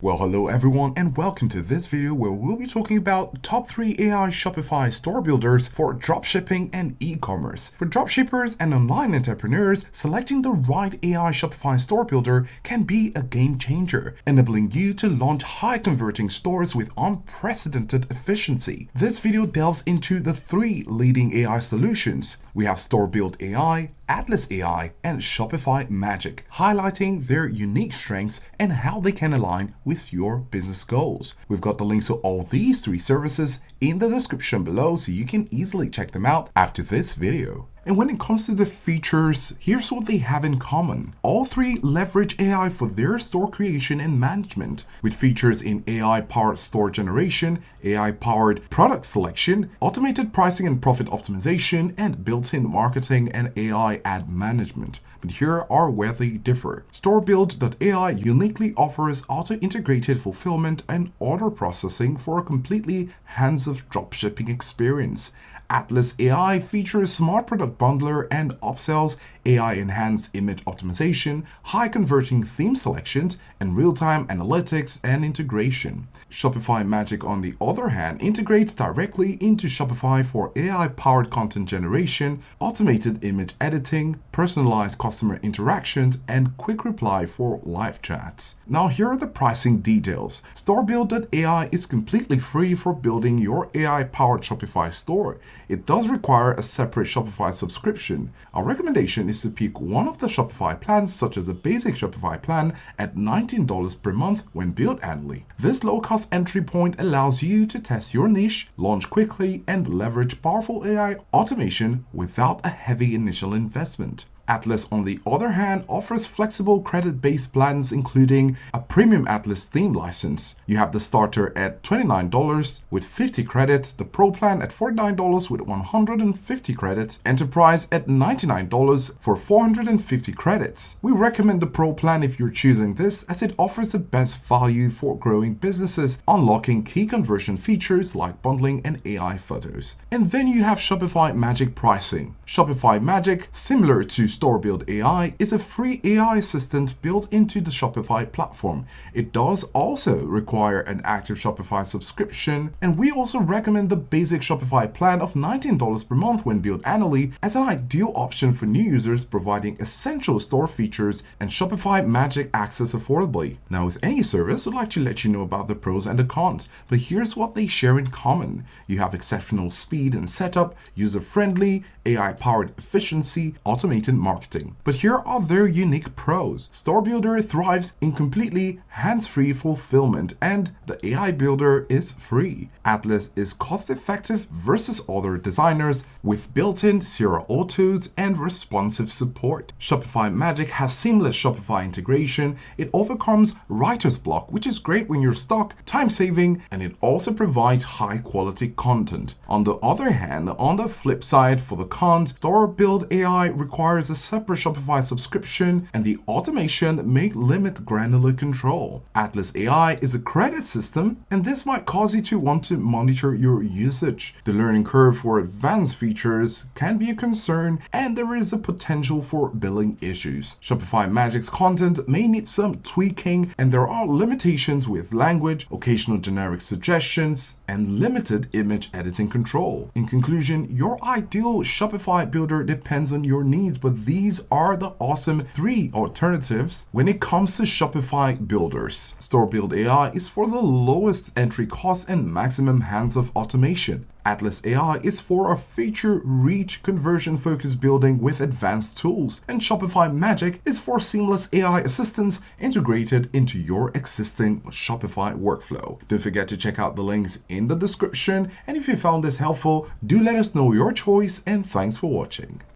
Well, hello everyone and welcome to this video where we'll be talking about top 3 AI Shopify store builders for dropshipping and e-commerce. For dropshippers and online entrepreneurs, selecting the right AI Shopify store builder can be a game changer, enabling you to launch high-converting stores with unprecedented efficiency. This video delves into the 3 leading AI solutions. We have Store Build AI, Atlas AI, and Shopify Magic, highlighting their unique strengths and how they can align with your business goals. We've got the links to all these 3 services in the description below so you can easily check them out after this video. And when it comes to the features, here's what they have in common. All 3 leverage AI for their store creation and management, with features in AI-powered store generation, AI-powered product selection, automated pricing and profit optimization, and built-in marketing and AI ad management. But here are where they differ. StoreBuild.ai uniquely offers auto-integrated fulfillment and order processing for a completely hands-off dropshipping experience. Atlas AI features smart product bundler and upsells, AI-enhanced image optimization, high-converting theme selections, and real-time analytics and integration. Shopify Magic, on the other hand, integrates directly into Shopify for AI-powered content generation, automated image editing, personalized customer interactions, and quick reply for live chats. Now here are the pricing details. StoreBuild.ai is completely free for building your AI-powered Shopify store. It does require a separate Shopify subscription. Our recommendation is to pick one of the Shopify plans, such as a basic Shopify plan at $19 per month when billed annually. This low-cost entry point allows you to test your niche, launch quickly, and leverage powerful AI automation without a heavy initial investment. Atlas, on the other hand, offers flexible credit-based plans including a premium Atlas theme license. You have the starter at $29 with 50 credits, the Pro plan at $49 with 150 credits, Enterprise at $99 for 450 credits. We recommend the Pro plan if you're choosing this, as it offers the best value for growing businesses, unlocking key conversion features like bundling and AI photos. And then you have Shopify Magic pricing. Shopify Magic, similar to StoreBuild AI, is a free AI assistant built into the Shopify platform. It does also require an active Shopify subscription, and we also recommend the basic Shopify plan of $19 per month when billed annually as an ideal option for new users, providing essential store features and Shopify Magic access affordably. Now, with any service, I'd like to let you know about the pros and the cons, but here's what they share in common. You have exceptional speed and setup, user-friendly, AI-powered efficiency, automated marketing. But here are their unique pros. Store Builder thrives in completely hands-free fulfillment, and the AI Builder is free. Atlas is cost-effective versus other designers with built-in zero autos and responsive support. Shopify Magic has seamless Shopify integration. It overcomes writer's block, which is great when you're stuck, time-saving, and it also provides high-quality content. On the other hand, on the flip side, for the cons, Store Build AI requires a separate Shopify subscription, and the automation may limit granular control. Atlas AI is a credit system, and this might cause you to want to monitor your usage. The learning curve for advanced features can be a concern, and there is a potential for billing issues. Shopify Magic's content may need some tweaking, and there are limitations with language, occasional generic suggestions, and limited image editing control. In conclusion, your ideal Shopify builder depends on your needs, but these are the awesome 3 alternatives when it comes to Shopify builders. Store Build AI is for the lowest entry cost and maximum hands-off automation. Atlas AI is for a feature-rich, conversion-focused building with advanced tools, and Shopify Magic is for seamless AI assistance integrated into your existing Shopify workflow. Don't forget to check out the links in the description, and if you found this helpful, do let us know your choice, and thanks for watching.